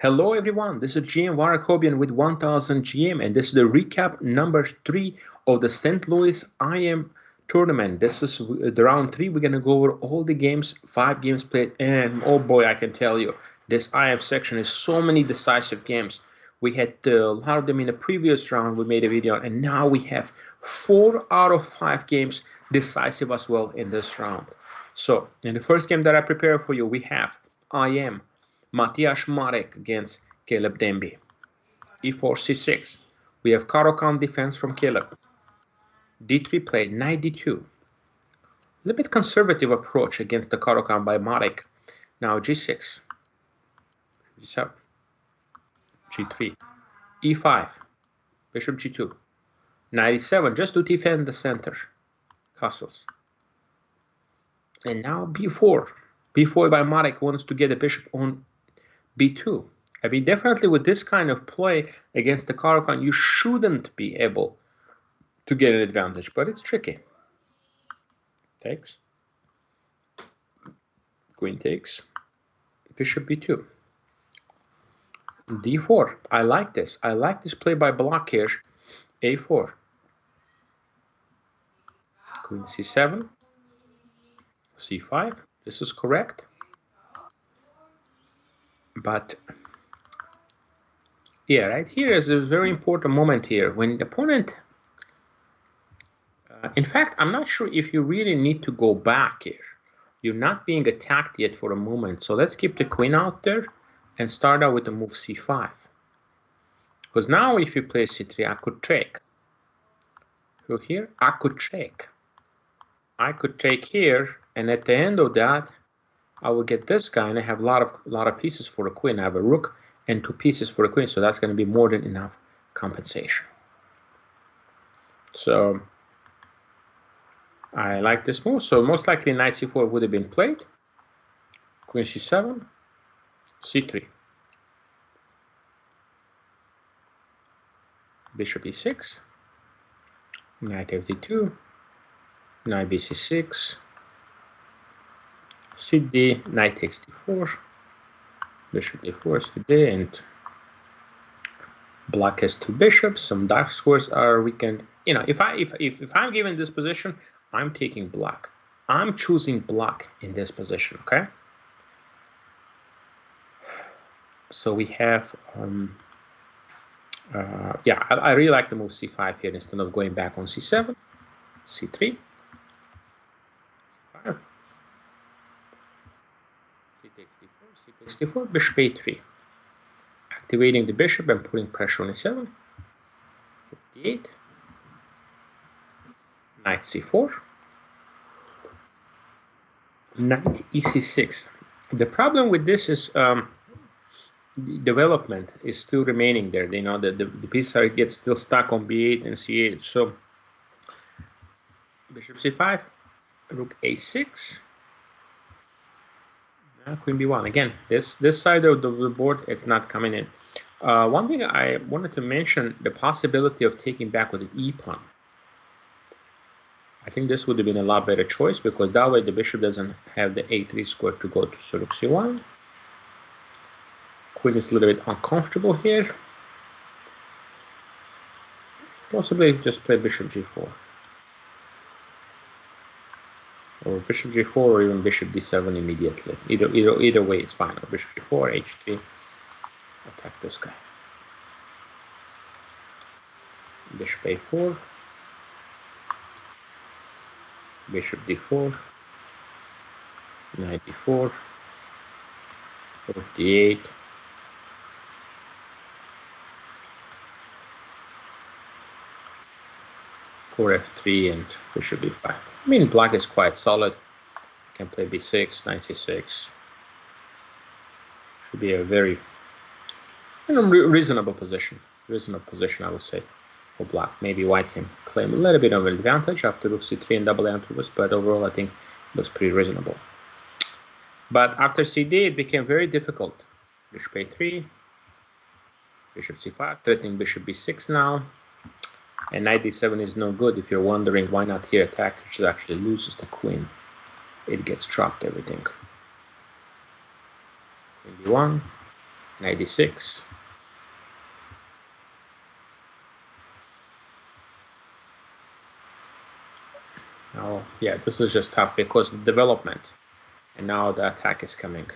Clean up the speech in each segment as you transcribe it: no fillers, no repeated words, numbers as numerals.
Hello everyone, this is GM AKOBIAN with 1000 GM, and this is the recap number 3 of the St. Louis IM tournament. This is the round 3. We're going to go over all the games, 5 games played, and oh boy, I can tell you, this IM section is so many decisive games. We had a lot of them in the previous round. We made a video, and now we have 4 out of 5 games decisive as well in this round. So, in the first game that I prepared for you, we have IM Matias Marek against Caleb Demby. E4, C6. We have Caro-Kann defense from Caleb. D3 play, knight D2. A little bit conservative approach against the Caro-Kann by Marek. Now G6. G7. G3. E5. Bishop G2. Knight E7, just to defend the center. Castles. And now B4. B4 by Marek wants to get the bishop on B2. I mean, definitely with this kind of play against the Caro-Kann, you shouldn't be able to get an advantage, but it's tricky. Takes. Queen takes. Bishop B2. D4. I like this. I like this play by Block here. A4. Queen C7. C5. This is correct. But yeah, right here is a very important moment here when the opponent, in fact, I'm not sure if you really need to go back here. You're not being attacked yet for a moment. So let's keep the queen out there and start out with the move C5. Because now if you play C3, I could take. So here, I could take. I could take here, and at the end of that, I will get this guy, and I have a lot of pieces for the queen. I have a rook and 2 pieces for the queen, so that's going to be more than enough compensation. So I like this move. So most likely knight c4 would have been played. Queen c7, c3, bishop e6, knight fd2, knight bc6. cd, knight takes d4, bishop d4, cd, and black has 2 bishops. Some dark squares are weakened. You know, if I'm given this position, I'm taking black. I'm choosing black in this position. Okay. So we have, yeah, I really like the move c5 here instead of going back on c7, c3. D4, bishop a3, activating the bishop and putting pressure on a7. 58, knight c4, knight ec6. The problem with this is the development is still remaining there. You know, the piece gets still stuck on b8 and c8. So bishop c5, rook a6. Queen b1. Again, this side of the board, it's not coming in. One thing I wanted to mention, the possibility of taking back with an e pawn. I think this would have been a lot better choice, because that way the bishop doesn't have the a3 square to go to rook c1. Queen is a little bit uncomfortable here. Possibly just play bishop g4. Or bishop g4, or even bishop d7 immediately. Either way, it's fine. Or bishop g4, h3, attack this guy. Bishop a4, bishop d4, knight d4, rook d8, f3, and bishop b5. I mean, black is quite solid. You can play b6, knight c6. Should be a very, reasonable position. Reasonable position, I would say, for black. Maybe white can claim a little bit of an advantage after rook c3 and double entries, but overall, I think it looks pretty reasonable. But after cd, it became very difficult. Bishop a3, bishop c5, threatening bishop b6 now. And knight d7 is no good. If you're wondering why not here attack, which actually loses the queen. It gets dropped, everything. Queen b1, knight d6. Oh, yeah, this is just tough because the development, and now the attack is coming.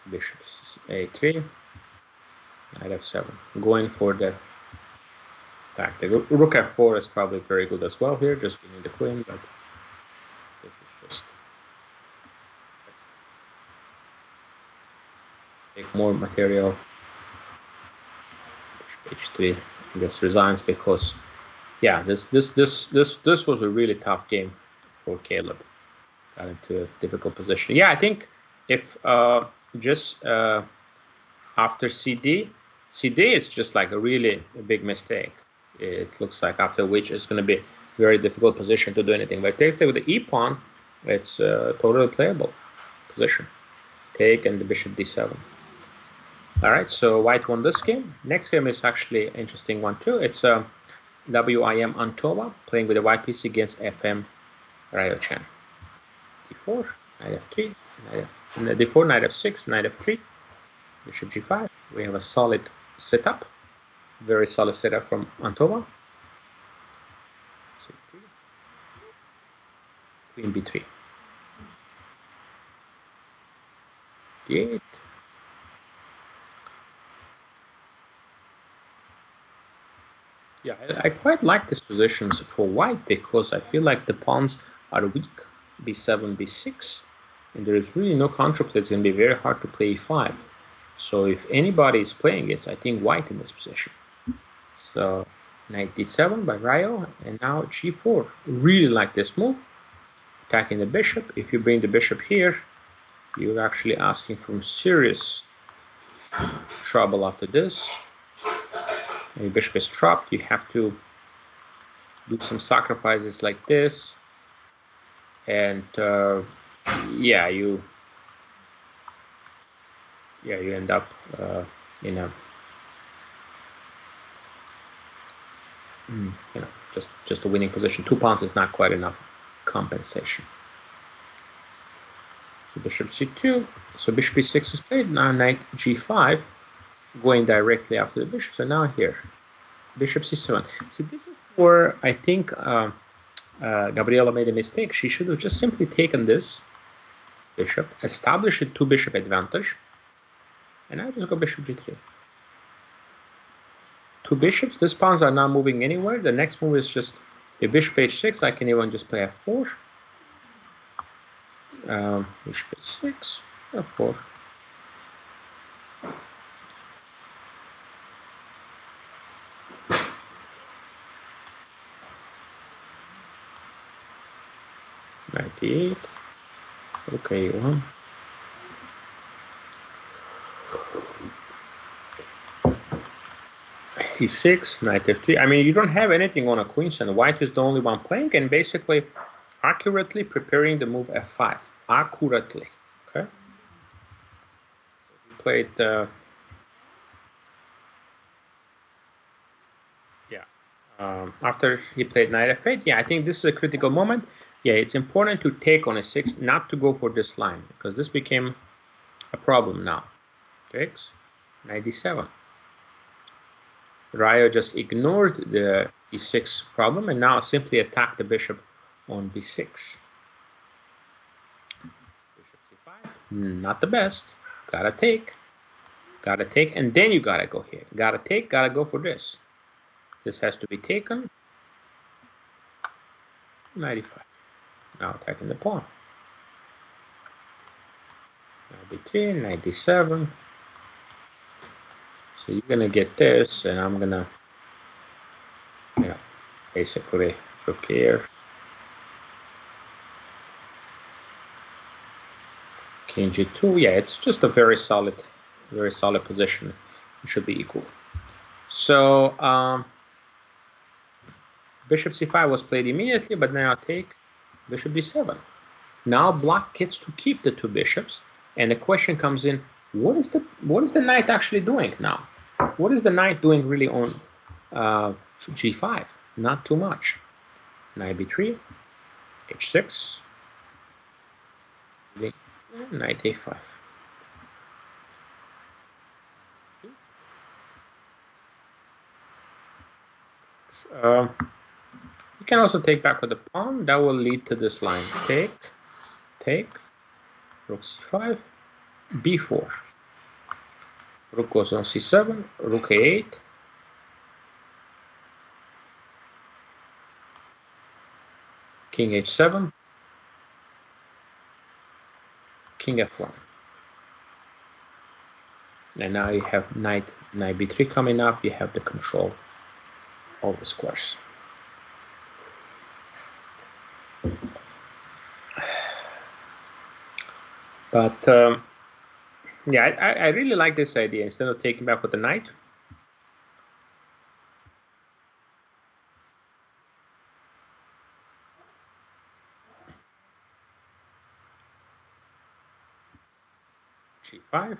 Bishop a3, knight f7, going for the attack. The rook f4 is probably very good as well here, just winning the queen, but this is just take more material. H3, I guess resigns because, yeah, this was a really tough game for Caleb. Got into a difficult position. Yeah, I think if just after CD is just like a really big mistake. It looks like after which it's going to be a very difficult position to do anything. But take with the E pawn, it's a totally playable position. Take and the bishop d7. All right, so white won this game. Next game is actually an interesting one too. It's WIM Antova playing with the white piece against FM Ryo-chan. D4, knight f3, d4, knight f6, knight f3, bishop g5. We have a solid setup, very solid setup from Antova. Queen b3, d8. Yeah, I quite like these positions for white because I feel like the pawns are weak. b7, b6, and there is really no counterplay. It's going to be very hard to play e5. So if anybody is playing it, I think white in this position. So knight d7 by Ryo, and now g4. Really like this move. Attacking the bishop. If you bring the bishop here, you're actually asking for serious trouble after this. And your bishop is trapped. You have to do some sacrifices like this, and yeah, you end up in a just a winning position. 2 pawns is not quite enough compensation. So bishop c2. So bishop e6 is played. Now knight g5, going directly after the bishop. So now here, bishop c7. See, this is where I think Gabriela made a mistake. She should have just simply taken this bishop, established a 2 bishop advantage, and now just go bishop g3. 2 bishops. These pawns are not moving anywhere. The next move is just a bishop h6. I can even just play f4. Bishop h6, f4. Knight d8. Okay, one. e6, knight f3. I mean, you don't have anything on a queen center. White is the only one playing, and basically accurately preparing the move f5. Accurately. Okay. So he played. After he played knight f8. Yeah, I think this is a critical moment. Yeah, it's important to take on a6, not to go for this line, because this became a problem now. Takes knight d7. Ryo just ignored the e6 problem and now simply attacked the bishop on b6. Bishop c5, not the best. Gotta take, and then you gotta go here. Gotta take, gotta go for this. This has to be taken. 95. Now attacking the pawn. Now b3, knight d7. So you're gonna get this, and I'm gonna, basically rook here. King g2. Yeah, it's just a very solid position. It should be equal. So bishop c5 was played immediately, but now take bishop d7. Now black gets to keep the 2 bishops, and the question comes in: what is the knight actually doing now? What is the knight doing really on g5? Not too much. Knight b3, h6, knight a5. You can also take back with the pawn. That will lead to this line. Take, rook c5, b4. Rook goes on c7, rook a8. King h7, king f1. And now you have knight b3 coming up. You have the control of the squares. But yeah, I really like this idea. Instead of taking back with the knight, g5,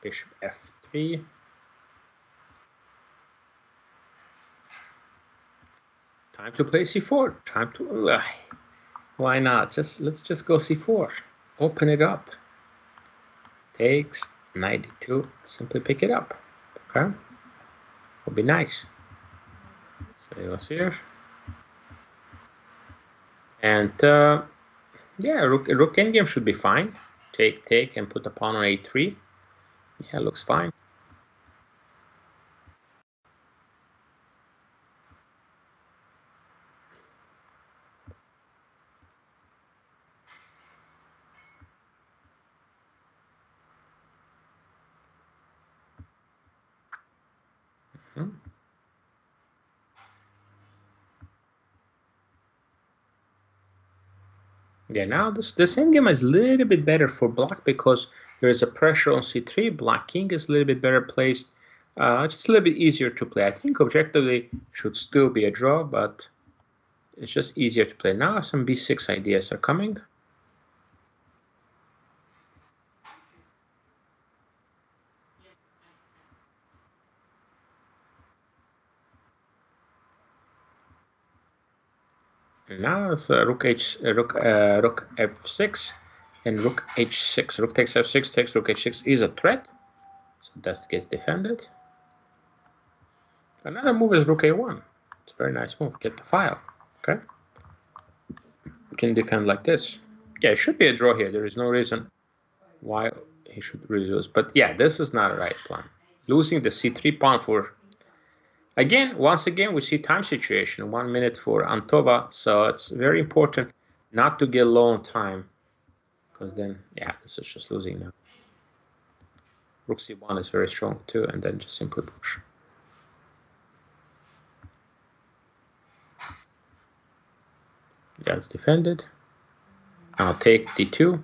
bishop f3, time to play c4. Time to why not? Let's just go c4. Open it up. Takes, knight d2. Simply pick it up. Okay, would be nice. So it goes here, and yeah, rook endgame should be fine. Take, and put the pawn on a3. Yeah, looks fine. Yeah, now this endgame is a little bit better for black because there is a pressure on c3. Black king is a little bit better placed. Just a little bit easier to play. I think objectively should still be a draw, but it's just easier to play. Now some b6 ideas are coming. And now it's rook f6 and rook h6. Rook takes f6, takes rook h6 is a threat, so that gets defended. Another move is rook a1. It's a very nice move. Get the file. Okay. You can defend like this. Yeah, it should be a draw here. There is no reason why he should really lose. But yeah, this is not a right plan. Losing the c3 pawn for... Again, once again, we see time situation. 1 minute for Antova. So it's very important not to get low on time. Because then, yeah, this is just losing now. Rook c1 is very strong too. And then just simply push. Yeah, it's defended. Now take d2.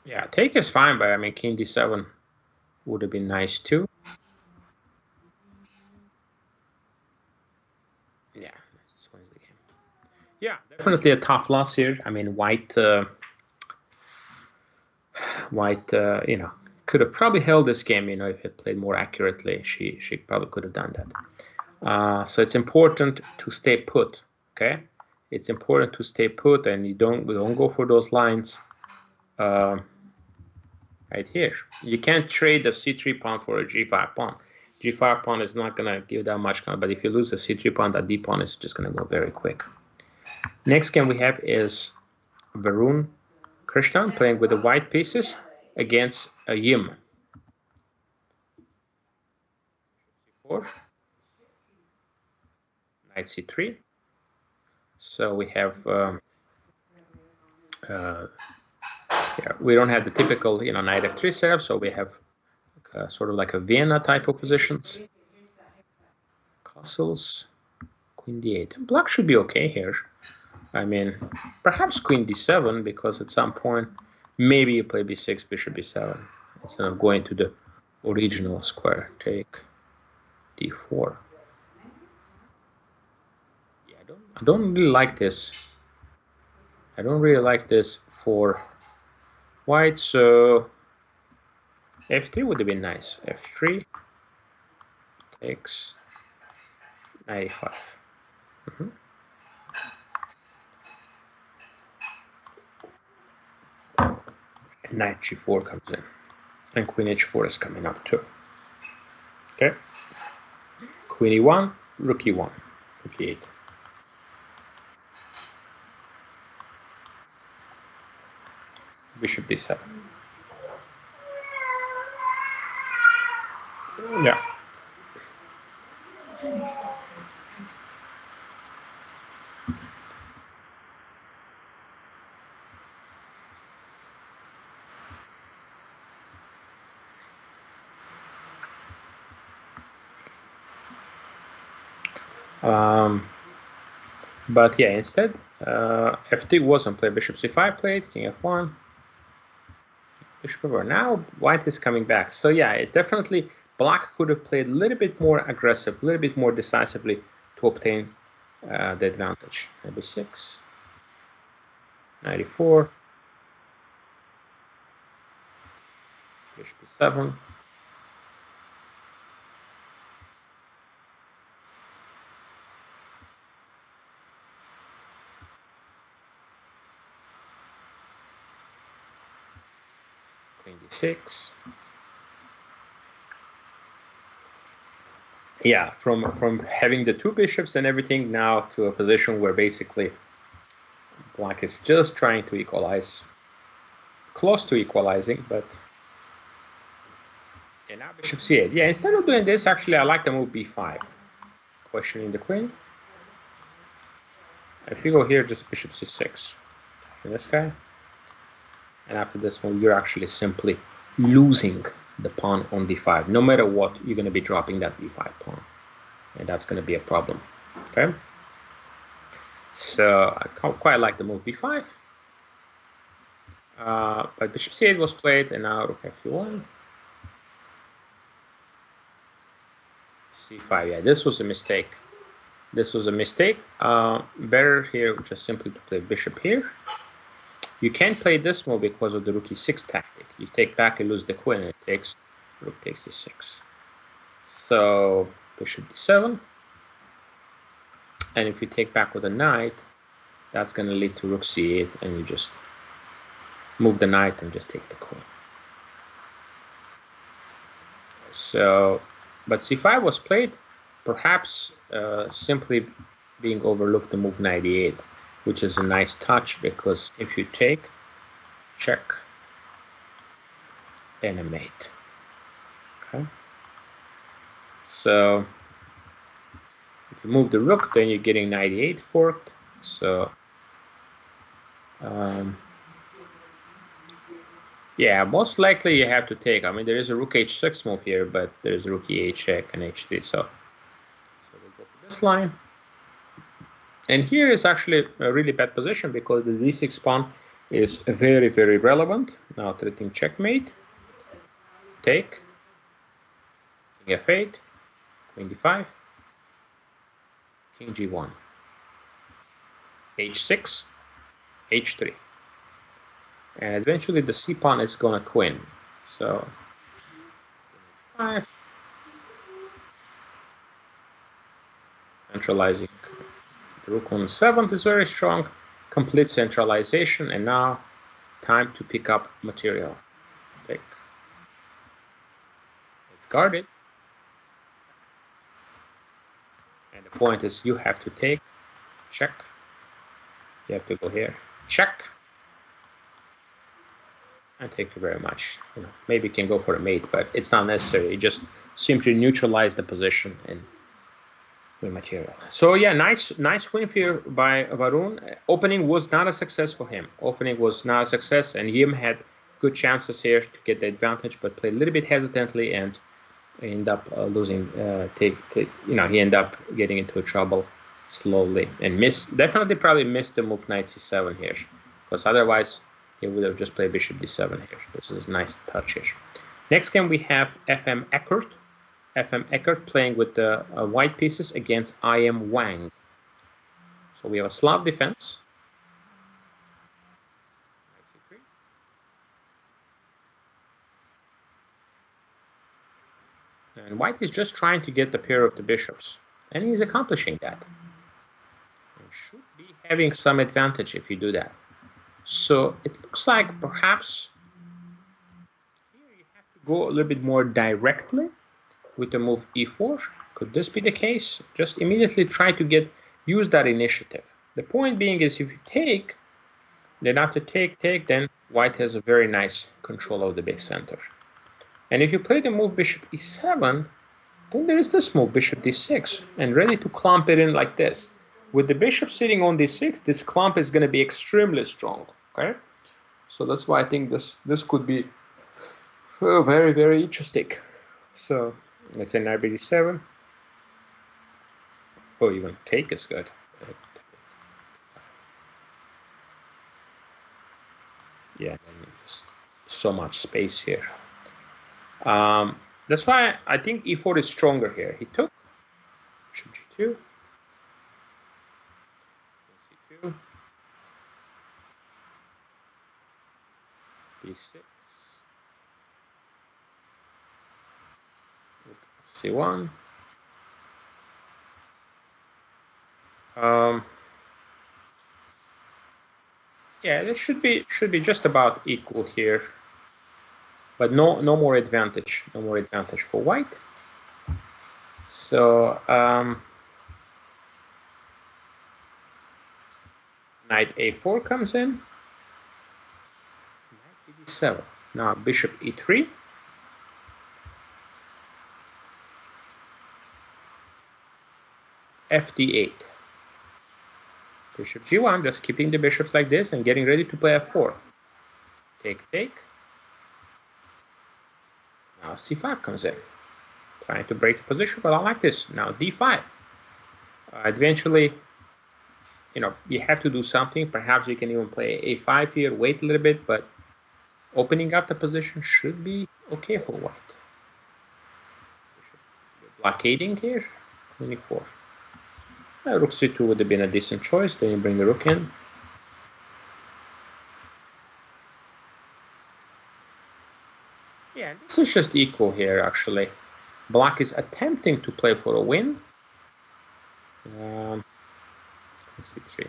Yeah, take is fine, but I mean, king d7 would have been nice too. Yeah, this wins the game. Yeah, definitely a tough loss here. I mean, white, you know, could have probably held this game. You know, if it played more accurately, she probably could have done that. So it's important to stay put. Okay, it's important to stay put, and you don't go for those lines. Right here, you can't trade the c3 pawn for a g5 pawn. G5 pawn is not gonna give that much, but if you lose the c3 pawn, that d pawn is just gonna go very quick. Next game we have is Varun Krishnan playing with the white pieces against a Yim. C4, knight c3. So we have yeah, we don't have the typical, you know, knight f3 setup, so we have sort of like a Vienna type of positions. Castles, queen d8. Black should be okay here. I mean, perhaps queen d7, because at some point maybe you play b6, bishop b7 instead of going to the original square. Take d4. Yeah, I don't really like this. I don't really like this for white, so f3 would have been nice. f3 takes 95. And knight g4 comes in. And queen h4 is coming up too. Okay. Queen e1, rook e1, rook e8. Bishop d7. Yeah. But yeah, instead, f2 wasn't played. Bishop c5 played, king f1. Bishop over. Now white is coming back. So yeah, it definitely, black could have played a little bit more aggressive, a little bit more decisively to obtain the advantage. Maybe 6, 94, bishop e7. Queen d6. Yeah, from having the two bishops and everything now to a position where basically black is just trying to equalize, close to equalizing, but yeah, now bishop c8. Yeah, instead of doing this, actually I like the move b5, questioning the queen. If you go here, just bishop c6, and this guy, and after this move, you're actually simply losing the pawn on d5. No matter what, you're going to be dropping that d5 pawn, and that's going to be a problem. Okay. So I quite like the move b5. But bishop c8 was played, and now rook f1. c5. Yeah, this was a mistake. This was a mistake. Better here just simply to play bishop here. You can't play this move because of the rook e6 tactic. You take back, you lose the queen, and it takes rook takes d6. So bishop d7. And if you take back with a knight, that's going to lead to rook c8, and you just move the knight and just take the queen. So, but c5 was played, perhaps simply being overlooked the move 98, which is a nice touch, because if you take, check, and a mate. Okay. So if you move the rook, then you're getting 98 forked. So yeah, most likely you have to take. I mean, there is a rook h6 move here, but there's a rook e8 check and h3. So we'll go for this line. And here is actually a really bad position because the d6 pawn is very, very relevant. Now threatening checkmate. Take. King f8. Queen d5. King g1. h6. h3. And eventually the c pawn is gonna queen. So h5. Centralizing the rook on the 7th is very strong. Complete centralization, and now time to pick up material. Take. It's guarded. And the point is you have to take, check. You have to go here, check. And thank you very much. You know, maybe you can go for a mate, but it's not necessary. You just simply neutralize the position and win material. So yeah, nice win here by Varun. Opening was not a success for him. Opening was not a success, and Yim had good chances here to get the advantage, but played a little bit hesitantly and end up losing. He ended up getting into trouble slowly and probably missed the move knight c7 here, because otherwise he would have just played bishop d7 here. This is a nice touch here. Next game we have FM Eckert. FM Eckert playing with the white pieces against IM Wang. So we have a Slav defense. And white is just trying to get the pair of the bishops. And he's accomplishing that. And should be having some advantage if you do that. So it looks like perhaps go a little bit more directly with the move e4. Could this be the case? Just immediately try to use that initiative. The point being is if you take, then after take, then white has a very nice control of the big center. And if you play the move bishop e7, then there is this move bishop d6 and ready to clump it in like this. With the bishop sitting on d6, this clump is going to be extremely strong. Okay, so that's why I think this could be very, very interesting. So let's say knight b7. Oh, even take is good. Yeah, just so much space here. That's why I think e4 is stronger here. He took bishop g2, c2, b6, c1. Yeah, this should be just about equal here, but no more advantage. No more advantage for white. So knight a4 comes in. Knight d7. Now bishop e3. fd8. Bishop g1, just keeping the bishops like this and getting ready to play f4. Take, take. Now c5 comes in. Trying to break the position, but I like this. Now d5. Eventually, you know, you have to do something. Perhaps you can even play a5 here, wait a little bit, but opening up the position should be okay for white. Blockading here, 24. Rook c2 would have been a decent choice. Then you bring the rook in. Yeah, this is just equal here, actually. Black is attempting to play for a win. c3.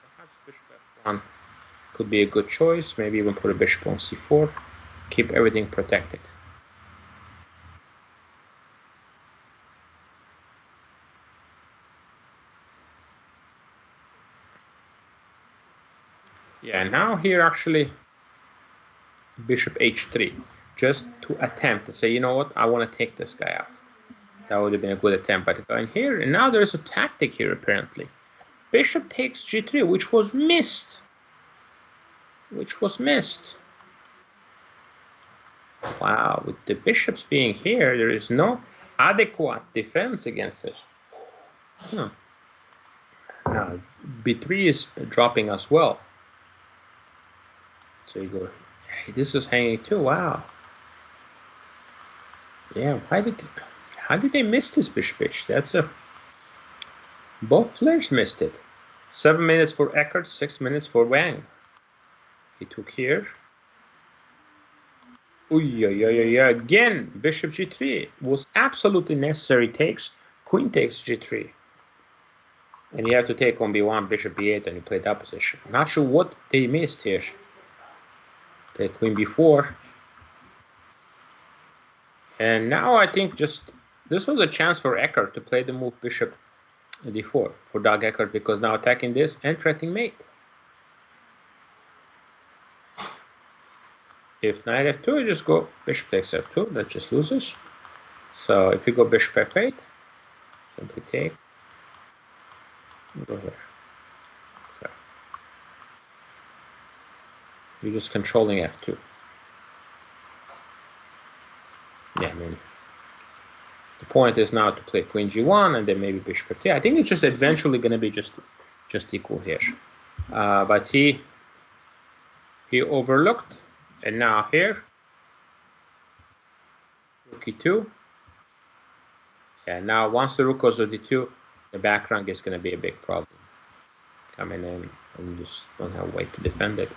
Perhaps bishop f1 could be a good choice. Maybe even put a bishop on c4. Keep everything protected. Yeah, now here actually bishop h3, just to attempt to say, you know what, I want to take this guy off. That would have been a good attempt, but going here, and now there's a tactic here apparently. Bishop takes g3, which was missed. Wow, with the bishops being here, there is no adequate defense against this. Now b3 is dropping as well. So you go, hey, this is hanging too. Wow. Yeah, how did they miss this bishop h? Both players missed it. 7 minutes for Eckert, 6 minutes for Wang. He took here. Again, bishop g3 was absolutely necessary. Takes, queen takes g3. And you have to take on b1, bishop b8, and you play that position. Not sure what they missed here. Play queen b4. And now I think just this was a chance for Eckert to play the move bishop d4 for Doug Eckert, because now attacking this and threatening mate. If knight f2, you just go bishop takes f2, that just loses. So if you go bishop f8, simply take, go here. So you're just controlling f2. Yeah, I mean, the point is now to play queen g1 and then maybe bishop f3. I think it's just eventually going to be just equal here. But he overlooked, and now here, rook e2. Yeah, now once the rook goes to d2, the back rank is going to be a big problem. Coming in and you just don't have a way to defend it.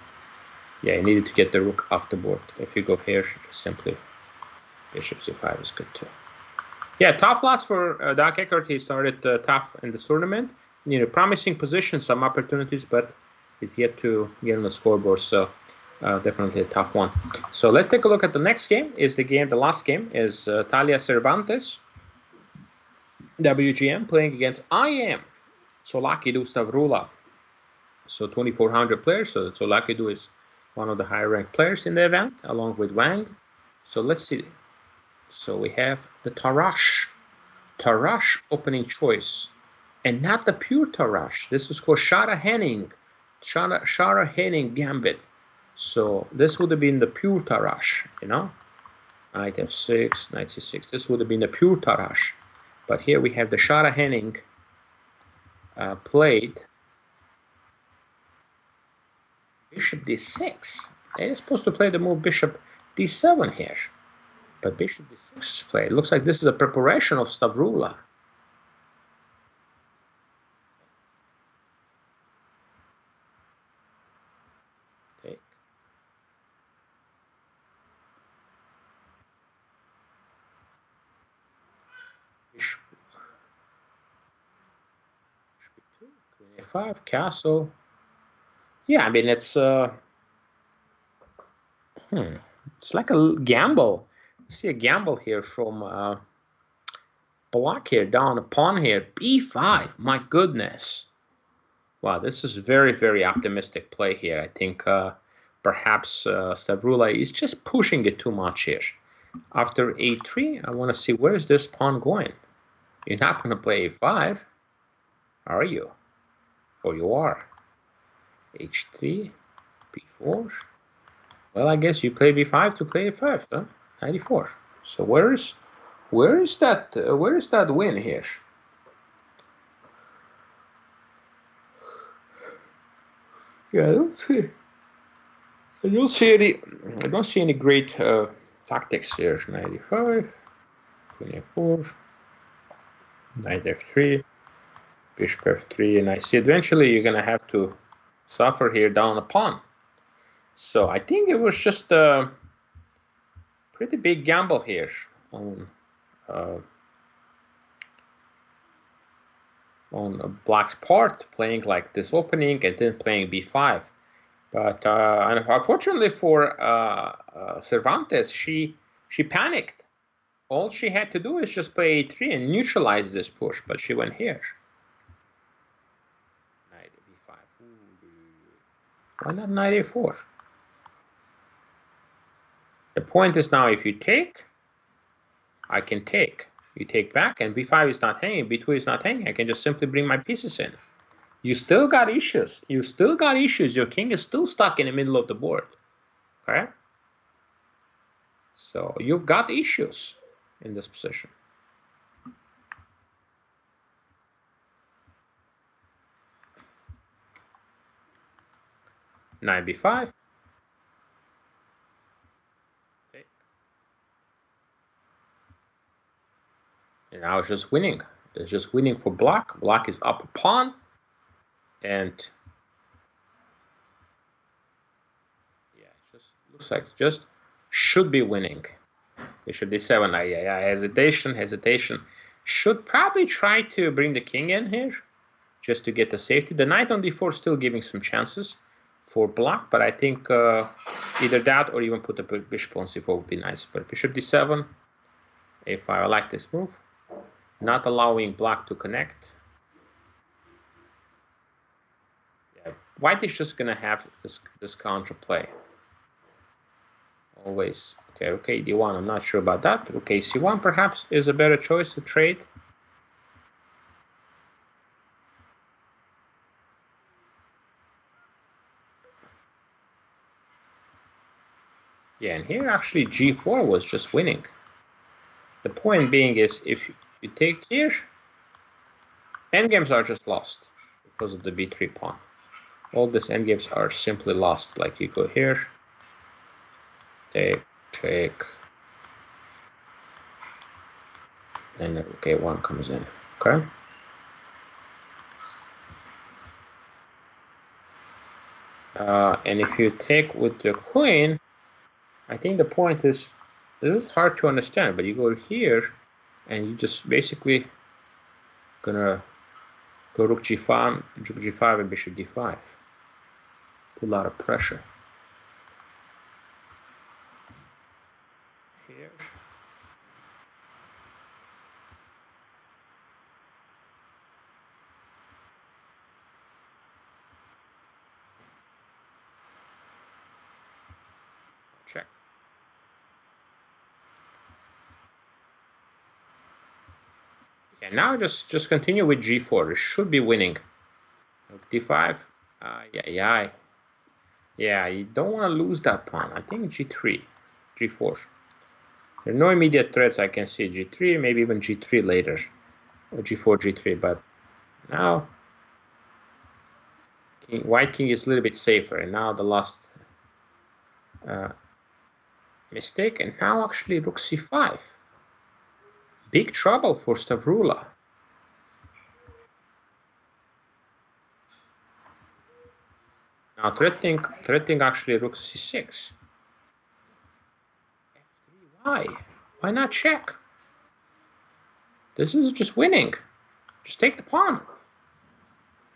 Yeah, you needed to get the rook off the board. If you go here, just simply bishop c5 is good too. Yeah, tough loss for Doug Eckert. He started tough in this tournament. You know, promising position, some opportunities, but he's yet to get on the scoreboard. So Definitely a tough one. So let's take a look at the next game. The last game is Talia Cervantes, WGM, playing against IM Solakidu Stavrula. So 2,400 players. So Solakidu is one of the higher ranked players in the event, along with Wang. So let's see. So we have the Tarash opening choice, and not the pure Tarash. This is called Shara Henning Gambit. So this would have been the pure Tarash, you know, knight f6, knight c6. This would have been the pure Tarash, but here we have the Shara Henning played bishop d6. They're supposed to play the move bishop d7 here, but bishop d6 is played. It looks like this is a preparation of Stavrula. Take. Bishop b2, queen a5, castle. Yeah, I mean it's like a gamble. You see a gamble here from block here, down a pawn here, b5. My goodness. Wow, this is very, very optimistic play here. I think perhaps Stavrula is just pushing it too much here. After a3, I want to see where is this pawn going. You're not going to play a5, are you? Or you are. h3, b4. Well, I guess you play b5 to play a5, huh? 94. So where is that win here? Yeah, I don't see any great tactics here. 95, 24, knight f3, bishop f3, and I see eventually you're gonna have to suffer here down a pawn. So I think it was just a pretty big gamble here on Black's part, playing like this opening and then playing b5. But unfortunately for Cervantes, she panicked. All she had to do is just play a3 and neutralize this push, but she went here. Knight b5. Why not knight a4? The point is now, if you take, I can take. You take back, and b5 is not hanging, b2 is not hanging. I can just simply bring my pieces in. You still got issues. You still got issues. Your king is still stuck in the middle of the board. Okay? So you've got issues in this position. Knight b5. Okay. And now it's just winning. It's just winning for Black. Black is up a pawn. And yeah, it just looks like it just should be winning. Bishop d7. Hesitation. Should probably try to bring the king in here just to get the safety. The knight on d4 is still giving some chances for Black, but I think either that or even put the bishop on c4 would be nice. But bishop d7, a5. I like this move. Not allowing Black to connect. Yeah, White is just gonna have this counter play. Always. Okay, d1. I'm not sure about that. Okay, c1 perhaps is a better choice to trade. Yeah, and here actually g4 was just winning. The point being is, if you take here, endgames are just lost because of the b3 pawn. All these endgames are simply lost. Like you go here, take, and okay, one comes in. Okay. And if you take with the queen, I think the point is, this is hard to understand, but you go here and you just basically gonna go rook g5 and bishop d5. Put a lot of pressure. here. Check. Okay, now just continue with g4. It should be winning. Rook d5. Yeah, you don't want to lose that pawn. I think g3, g4. There are no immediate threats I can see. g3, maybe even g3 later, or g4, g3. But now, white king is a little bit safer. And now the last mistake. And now actually rook c5. Big trouble for Stavrula. Now threatening actually rook c6. f3, why? Why not check? This is just winning. Just take the pawn.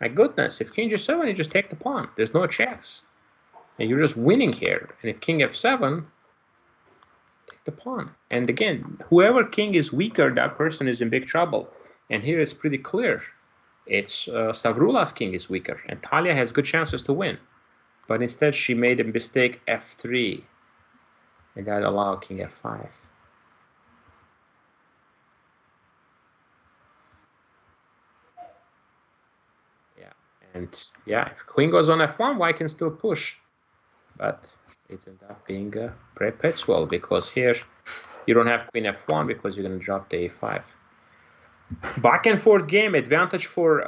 My goodness, if king g7, you just take the pawn. There's no checks. And you're just winning here. And if king f7, take the pawn. And again, whoever king is weaker, that person is in big trouble. And here it's pretty clear. It's Stavrula's king is weaker. And Talia has good chances to win. But instead she made a mistake f3. And that allowed king f5. Yeah, and yeah, if queen goes on f1, white can still push. But it ended up being perpetual because here you don't have queen f1 because you're going to drop the a5. Back and forth game, advantage for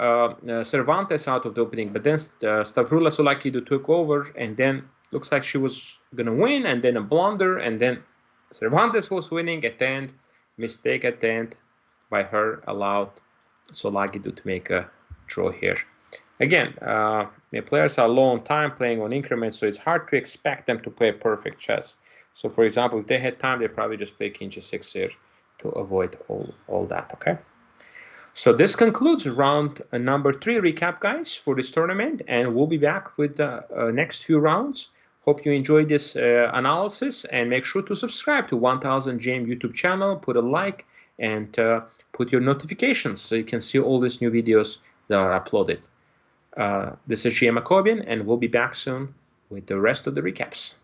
Cervantes out of the opening, but then Stavrula Solakidu took over, and then looks like she was going to win, and then a blunder, and then Cervantes was winning at the end. Mistake at the end by her allowed Solakidu to make a draw here. Again, players are low on time playing on increments, so it's hard to expect them to play perfect chess. So, for example, if they had time, they probably just play king g6 here to avoid all that, okay? So this concludes round number 3 recap, guys, for this tournament, and we'll be back with the next few rounds. Hope you enjoyed this analysis, and make sure to subscribe to 1000 GM YouTube channel, put a like, and put your notifications so you can see all these new videos that are uploaded. This is GM AKOBIAN, and we'll be back soon with the rest of the recaps.